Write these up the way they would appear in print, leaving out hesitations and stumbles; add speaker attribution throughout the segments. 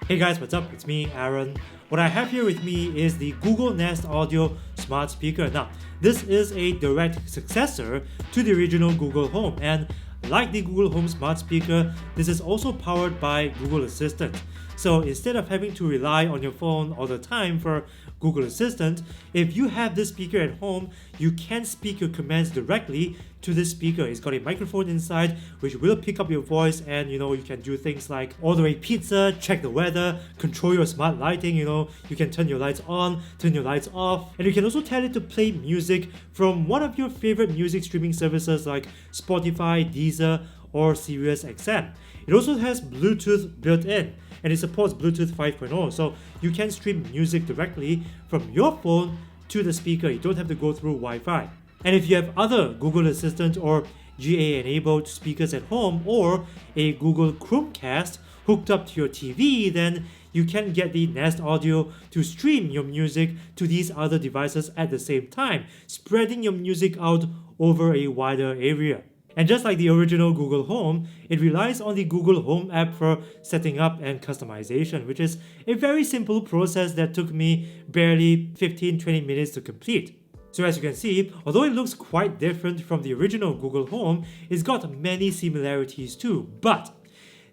Speaker 1: Hey guys, what's up? It's me, Aaron. What I have here with me is the Google Nest Audio smart speaker. Now, this is a direct successor to the original Google Home, and like the Google Home smart speaker, this is also powered by Google Assistant. So instead of having to rely on your phone all the time for Google Assistant, if you have this speaker at home, you can speak your commands directly to this speaker. It's got a microphone inside which will pick up your voice, and you can do things like order a pizza, check the weather, control your smart lighting, you can turn your lights on, turn your lights off, and you can also tell it to play music from one of your favorite music streaming services like Spotify, Deezer, or SiriusXM. It also has Bluetooth built in, and it supports Bluetooth 5.0, so you can stream music directly from your phone to the speaker. You don't have to go through Wi-Fi. And if you have other Google Assistant or GA-enabled speakers at home, or a Google Chromecast hooked up to your TV, then you can get the Nest Audio to stream your music to these other devices at the same time, spreading your music out over a wider area. And just like the original Google Home, it relies on the Google Home app for setting up and customization, which is a very simple process that took me barely 15-20 minutes to complete. So as you can see, although it looks quite different from the original Google Home, it's got many similarities too. But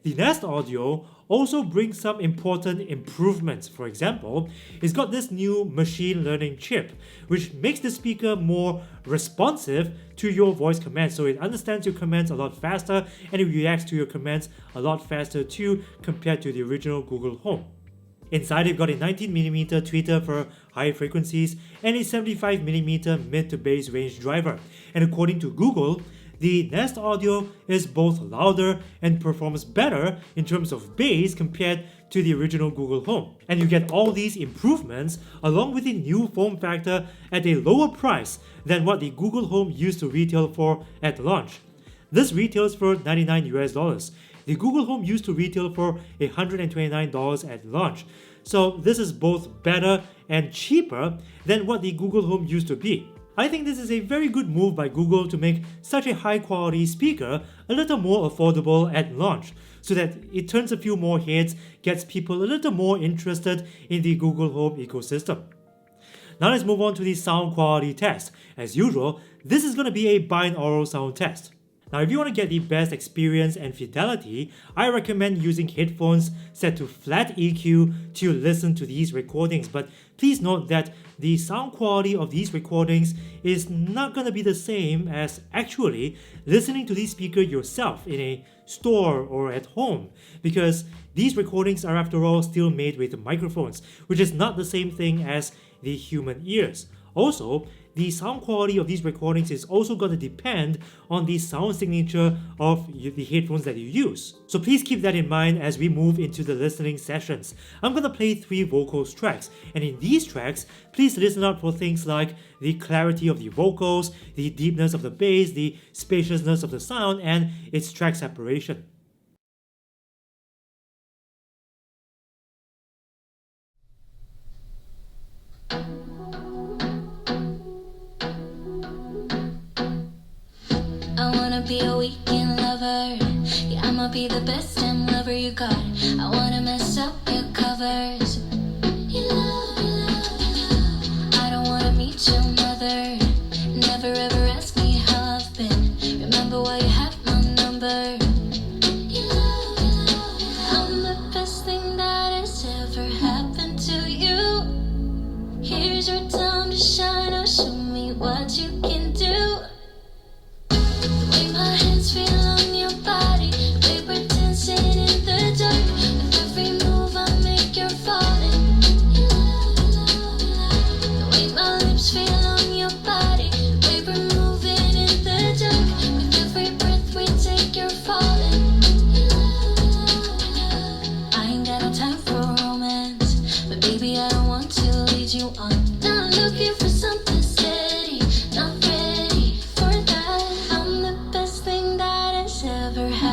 Speaker 1: the Nest Audio also brings some important improvements. For example, it's got this new machine learning chip, which makes the speaker more responsive to your voice commands. So it understands your commands a lot faster, and it reacts to your commands a lot faster too compared to the original Google Home. Inside, you've got a 19mm tweeter for high frequencies and a 75mm mid to bass range driver. And according to Google, the Nest Audio is both louder and performs better in terms of bass compared to the original Google Home. And you get all these improvements along with the new form factor at a lower price than what the Google Home used to retail for at launch. This retails for $99 US. The Google Home used to retail for $129 at launch. So this is both better and cheaper than what the Google Home used to be. I think this is a very good move by Google to make such a high quality speaker a little more affordable at launch, so that it turns a few more heads, gets people a little more interested in the Google Home ecosystem. Now let's move on to the sound quality test. As usual, this is going to be a binaural sound test. Now, if you want to get the best experience and fidelity, I recommend using headphones set to flat EQ to listen to these recordings. But please note that the sound quality of these recordings is not going to be the same as actually listening to these speakers yourself in a store or at home, because these recordings are after all still made with microphones, which is not the same thing as the human ears. Also, the sound quality of these recordings is also going to depend on the sound signature of the headphones that you use. So please keep that in mind as we move into the listening sessions. I'm going to play 3 vocals tracks, and in these tracks, please listen out for things like the clarity of the vocals, the deepness of the bass, the spaciousness of the sound, and its track separation.
Speaker 2: Be a weekend lover. Yeah, I'ma be the best damn lover you got. I wanna mess up your covers. You love, you love, you love. I don't wanna meet your mother. Never ever ask me how I've been. Remember why you have my number. You love, you love, you love. I'm the best thing that has ever happened to you. Here's your time to shine. Now show me what you can do. My hands feel on your body. We were dancing in the dark. With every move I make, you're falling. You love, you love, you love. The way my lips feel on your body. We were moving in the dark. With every breath we take, you're falling. You love, you love, you love. I ain't got no time for romance, but baby I don't want to lead you on. Not looking for something steady, not ready for that. I'm the best thing that has ever happened.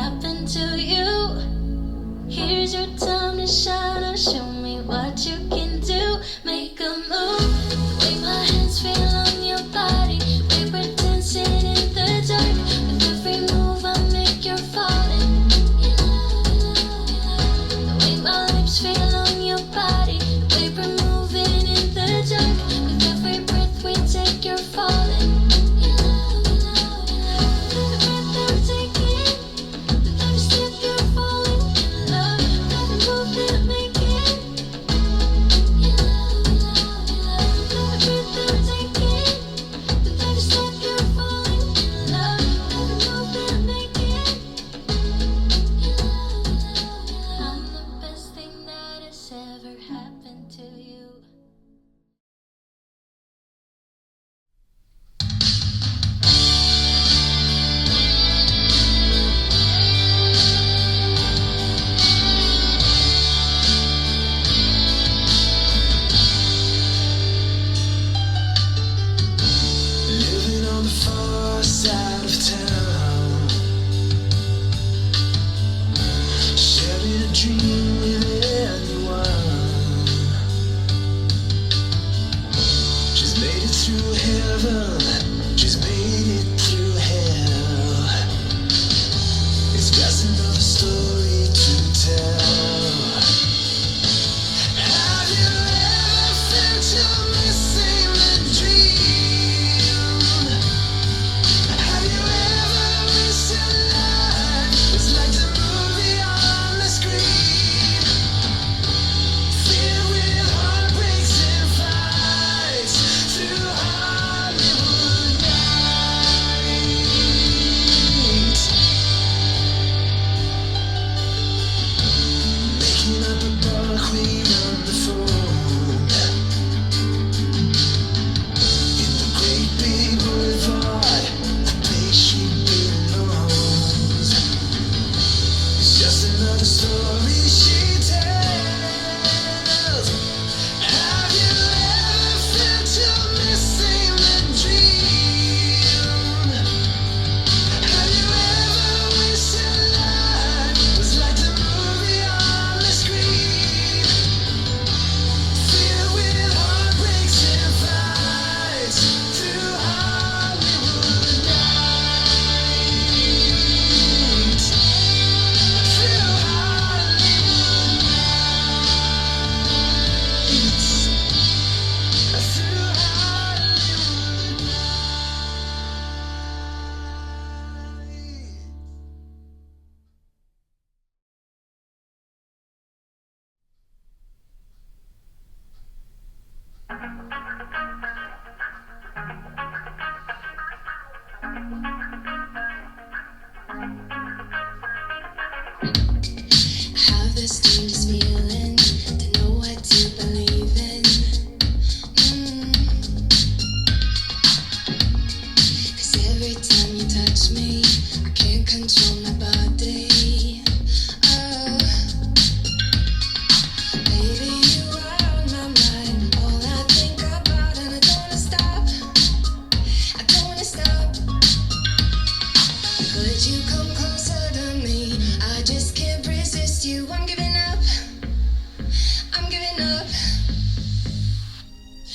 Speaker 2: giving up.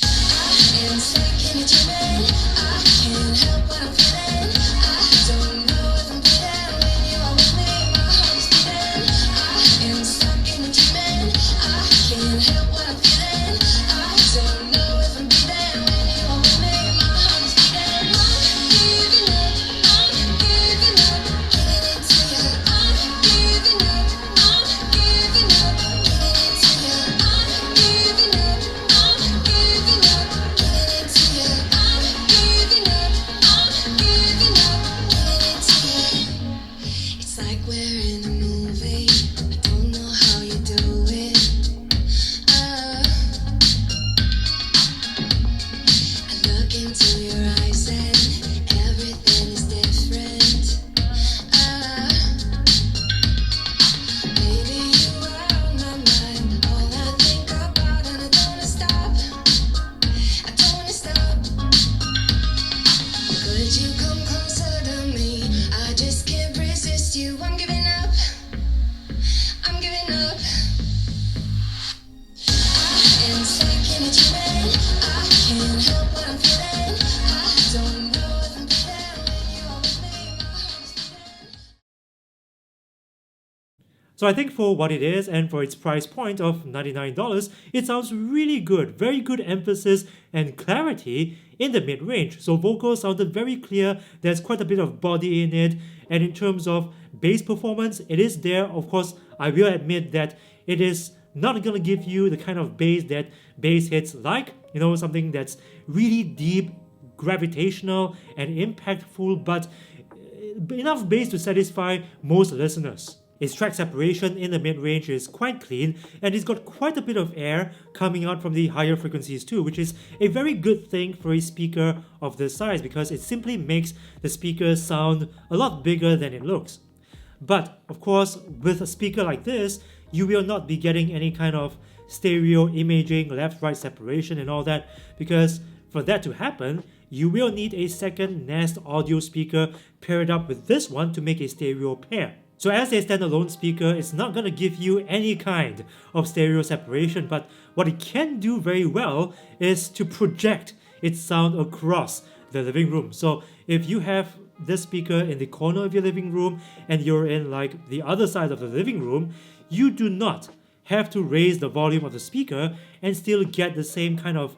Speaker 2: I am stuck in a dreaming. I can't help what I'm feeling. I don't know if I'm bleeding when you are with me. My heart is beating. I am stuck in a dreaming. I can't help what I'm feeling. I don't know if I'm bleeding when you are with me. My heart is beating. I'm giving up. I'm giving up. Giving it to you. I'm giving up. I'm giving up. Giving it to you. I'm giving up. I'm giving up. Giving it to you. I'm giving up. I'm giving up. Giving it to you. It's like we're in a movie. I don't know how you do it. I look into your eyes and everything is different. Baby, you are on my mind. All I think about, and I don't wanna stop. I don't wanna stop. Could you come closer to me? I just can't resist you. I'm giving up. I'm giving up. I am stuck in a dreaming. I can't help what I'm feeling. I don't know if I'm bleeding when you are with me. My heart is beating.
Speaker 1: So I think for what it is and for its price point of $99, it sounds really good. Very good emphasis and clarity in the mid-range. So vocals sounded very clear. There's quite a bit of body in it. And in terms of bass performance, it is there. Of course, I will admit that it is not gonna give you the kind of bass that bass hits like, something that's really deep, gravitational, and impactful, but enough bass to satisfy most listeners. Its track separation in the mid-range is quite clean, and it's got quite a bit of air coming out from the higher frequencies too, which is a very good thing for a speaker of this size because it simply makes the speaker sound a lot bigger than it looks. But of course, with a speaker like this, you will not be getting any kind of stereo imaging, left-right separation and all that, because for that to happen, you will need a second Nest audio speaker paired up with this one to make a stereo pair. So as a standalone speaker, it's not going to give you any kind of stereo separation, but what it can do very well is to project its sound across the living room. So if you have this speaker in the corner of your living room and you're in like the other side of the living room, you do not have to raise the volume of the speaker and still get the same kind of,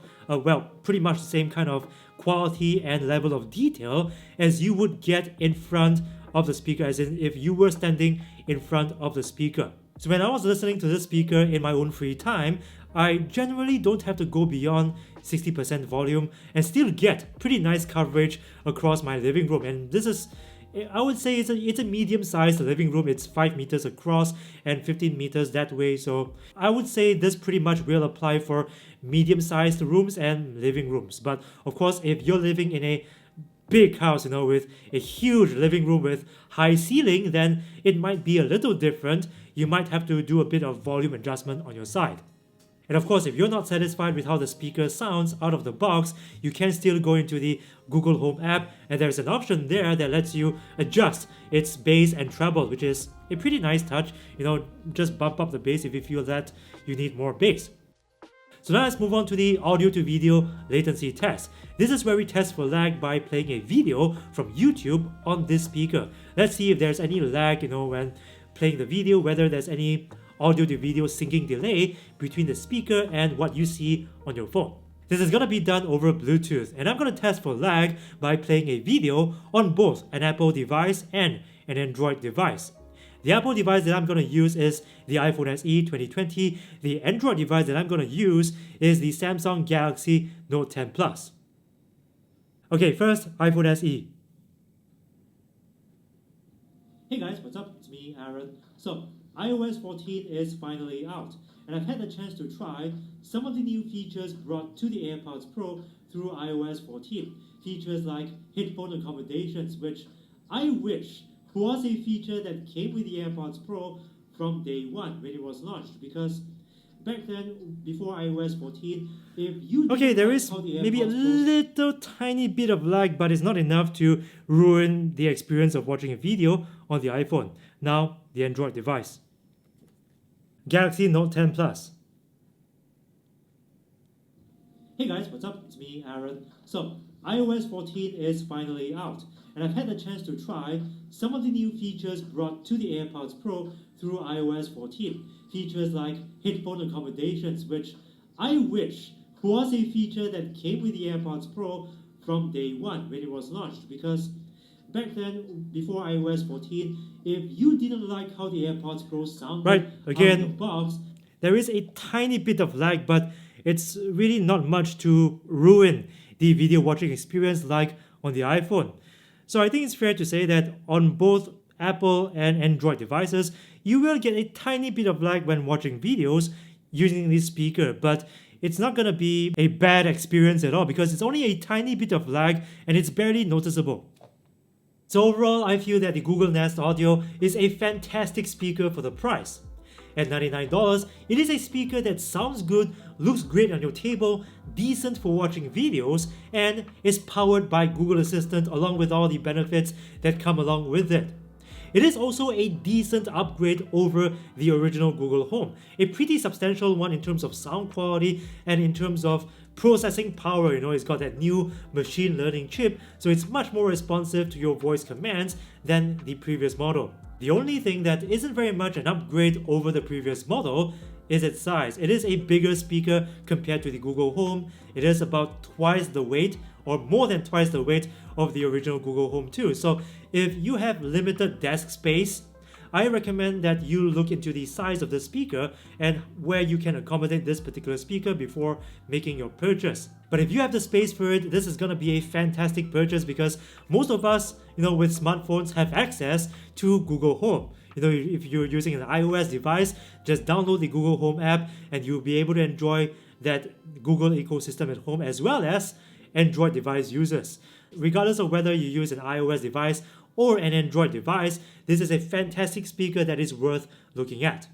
Speaker 1: pretty much the same kind of quality and level of detail as you would get in front of the speaker, as in if you were standing in front of the speaker. So when I was listening to this speaker in my own free time, I generally don't have to go beyond 60% volume and still get pretty nice coverage across my living room. And this is, I would say it's a medium-sized living room. It's 5 meters across and 15 meters that way. So I would say this pretty much will apply for medium-sized rooms and living rooms. But of course, if you're living in a big house, with a huge living room with high ceiling, then it might be a little different. You might have to do a bit of volume adjustment on your side. And of course, if you're not satisfied with how the speaker sounds out of the box, you can still go into the Google Home app, and there's an option there that lets you adjust its bass and treble, which is a pretty nice touch. Just bump up the bass if you feel that you need more bass. So now let's move on to the audio to video latency test. This is where we test for lag by playing a video from YouTube on this speaker. Let's see if there's any lag, when playing the video, whether there's any audio to video syncing delay between the speaker and what you see on your phone. This is going to be done over Bluetooth, and I'm going to test for lag by playing a video on both an Apple device and an Android device. The Apple device that I'm going to use is the iPhone SE 2020. The Android device that I'm going to use is the Samsung Galaxy Note 10 Plus. Okay, first, iPhone SE. Hey guys, what's up? It's me, Aaron. So, iOS 14 is finally out, and I've had the chance to try some of the new features brought to the AirPods Pro through iOS 14. Features like headphone accommodations, which I wish was a feature that came with the AirPods Pro from day one when it was launched, because back then, before iOS 14, if you there is maybe a little tiny bit of lag, but it's not enough to ruin the experience of watching a video on the iPhone. Now, the Android device. Galaxy Note 10 Plus. me, Aaron. So, iOS 14 is finally out, and I've had the chance to try some of the new features brought to the AirPods Pro through iOS 14. Features like headphone accommodations, which I wish was a feature that came with the AirPods Pro from day one when it was launched, because back then, before iOS 14, if you didn't like how the AirPods Pro sounded
Speaker 2: Right, again,
Speaker 1: out of the box,
Speaker 2: there is a tiny bit of lag, but it's really not much to ruin the video watching experience like on the iPhone. So I think it's fair to say that on both Apple and Android devices, you will get a tiny bit of lag when watching videos using this speaker, but it's not gonna be a bad experience at all because it's only a tiny bit of lag and it's barely noticeable. So overall, I feel that the Google Nest Audio is a fantastic speaker for the price. At $99, it is a speaker that sounds good, looks great on your table, decent for watching videos, and is powered by Google Assistant along with all the benefits that come along with it. It is also a decent upgrade over the original Google Home, a pretty substantial one in terms of sound quality and in terms of processing power. It's got that new machine learning chip, so it's much more responsive to your voice commands than the previous model. The only thing that isn't very much an upgrade over the previous model is its size. It is a bigger speaker compared to the Google Home. It is about twice the weight, or more than twice the weight of the original Google Home 2. So if you have limited desk space, I recommend that you look into the size of the speaker and where you can accommodate this particular speaker before making your purchase. But if you have the space for it, this is going to be a fantastic purchase because most of us, with smartphones have access to Google Home. If you're using an iOS device, just download the Google Home app and you'll be able to enjoy that Google ecosystem at home as well as Android device users. Regardless of whether you use an iOS device or an Android device, this is a fantastic speaker that is worth looking at.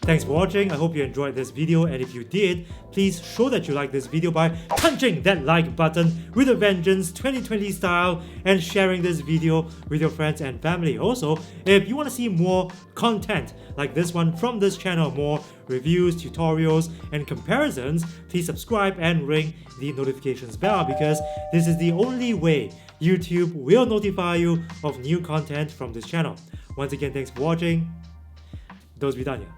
Speaker 2: Thanks for watching. I hope you enjoyed this video, and if you did, please show that you like this video by punching that like button with a vengeance 2020 style and sharing this video with your friends and family. Also, if you want to see more content like this one from this channel, more reviews, tutorials, and comparisons, please subscribe and ring the notifications bell because this is the only way YouTube will notify you of new content from this channel. Once again, thanks for watching. Do widzenia.